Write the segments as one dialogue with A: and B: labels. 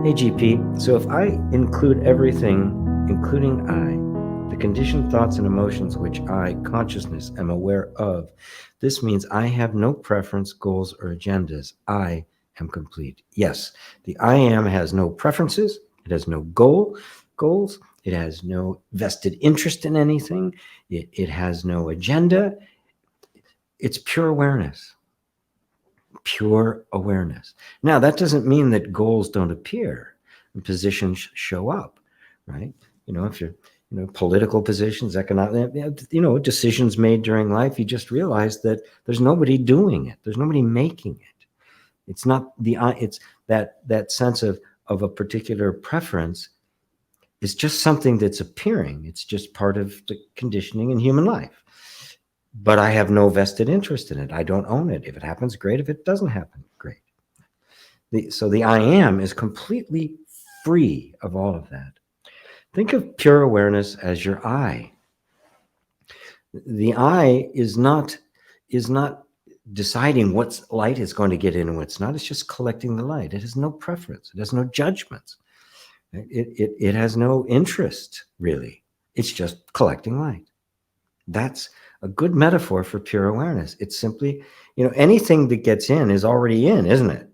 A: Hey GP, so if I include everything, including I, the conditioned thoughts and emotions which I, consciousness, am aware of, this means I have no preference, goals, or agendas. I am complete. Yes, the I am has no preferences, it has no goals, it has no vested interest in anything, it has no agenda. It's pure awareness. Pure awareness. Now, that doesn't mean that goals don't appear and positions show up, right? If you're, political positions, economic, decisions made during life, you just realize that there's nobody doing it. There's nobody making it. It's not it's that sense of a particular preference is just something that's appearing. It's just part of the conditioning in human life. But I have no vested interest in it. I don't own it. If it happens, great. If it doesn't happen, great. So the I am is completely free of all of that. Think of pure awareness as your eye. The eye is not deciding what light is going to get in and what's not. It's just collecting the light. It has no preference. It has no judgments. It has no interest, really. It's just collecting light. That's a good metaphor for pure awareness. It's simply, anything that gets in is already in, isn't it?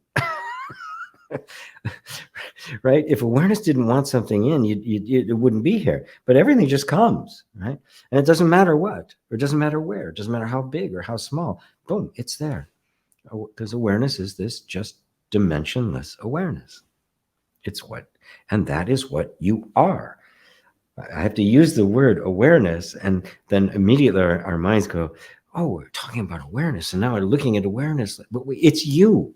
A: Right? If awareness didn't want something in, it wouldn't be here. But everything just comes, right? And it doesn't matter what, or it doesn't matter where, it doesn't matter how big or how small. Boom, it's there. Because awareness is this just dimensionless awareness. And that is what you are. I have to use the word awareness, and then immediately our minds go, oh, we're talking about awareness, and now we're looking at awareness. But it's you.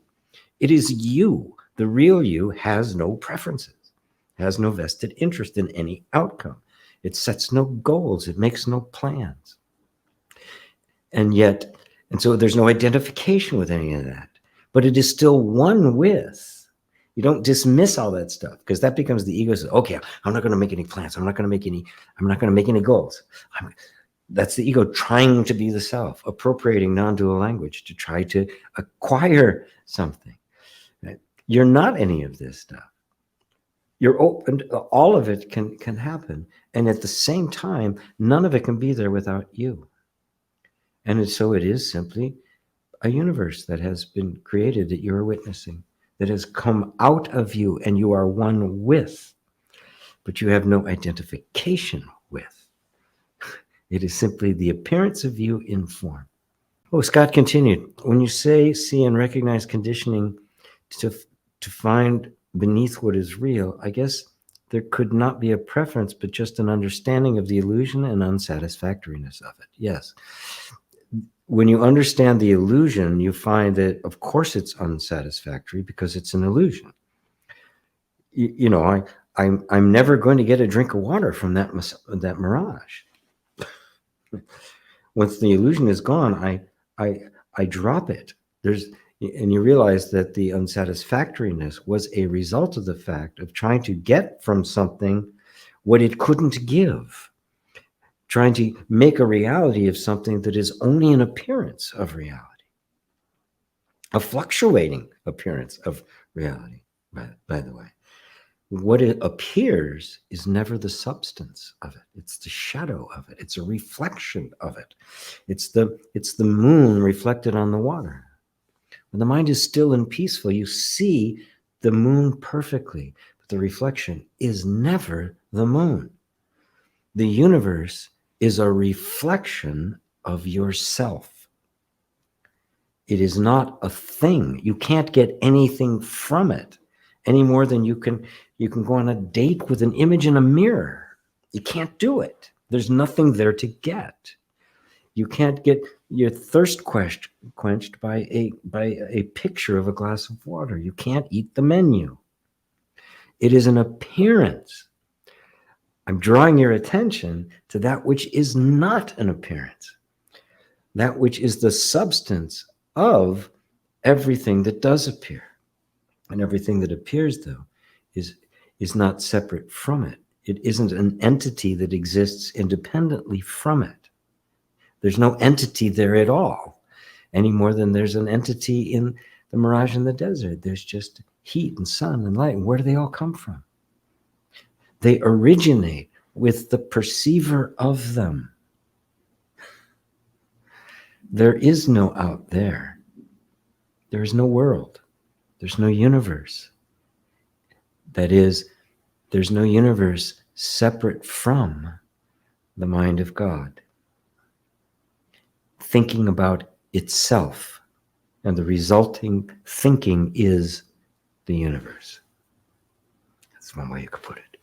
A: It is you. The real you has no preferences, has no vested interest in any outcome. It sets no goals. It makes no plans. And so there's no identification with any of that. But it is still one with. You don't dismiss all that stuff, because that becomes the ego says, okay, I'm not going to make any plans. I'm not going to make any goals. That's the ego trying to be the self, appropriating non-dual language to try to acquire something. Right? You're not any of this stuff. You're open. All of it can happen. And at the same time, none of it can be there without you. And so it is simply a universe that has been created that you're witnessing, that has come out of you, and you are one with, but you have no identification with. It is simply the appearance of you in form. Oh, Scott continued, when you say, see, and recognize conditioning to find beneath what is real, I guess there could not be a preference, but just an understanding of the illusion and unsatisfactoriness of it. Yes. When you understand the illusion, you find that, of course, it's unsatisfactory because it's an illusion. I'm never going to get a drink of water from that mirage. Once the illusion is gone, I drop it. And you realize that the unsatisfactoriness was a result of the fact of trying to get from something what it couldn't give. Trying to make a reality of something that is only an appearance of reality, a fluctuating appearance of reality, by the way. What it appears is never the substance of it. It's the shadow of it. It's a reflection of it. It's the moon reflected on the water. When the mind is still and peaceful, you see the moon perfectly, but the reflection is never the moon. The universe is a reflection of yourself. It is not a thing. You can't get anything from it any more than you can go on a date with an image in a mirror. You can't do it. There's nothing there to get. You can't get your thirst quenched by a picture of a glass of water. You can't eat the menu. It is an appearance. I'm drawing your attention to that which is not an appearance, that which is the substance of everything that does appear. And everything that appears, though, is not separate from it. It isn't an entity that exists independently from it. There's no entity there at all, any more than there's an entity in the mirage in the desert. There's just heat and sun and light. And where do they all come from? They originate with the perceiver of them. There is no out there. There is no world. There's no universe. That is, there's no universe separate from the mind of God, thinking about itself, and the resulting thinking is the universe. That's one way you could put it.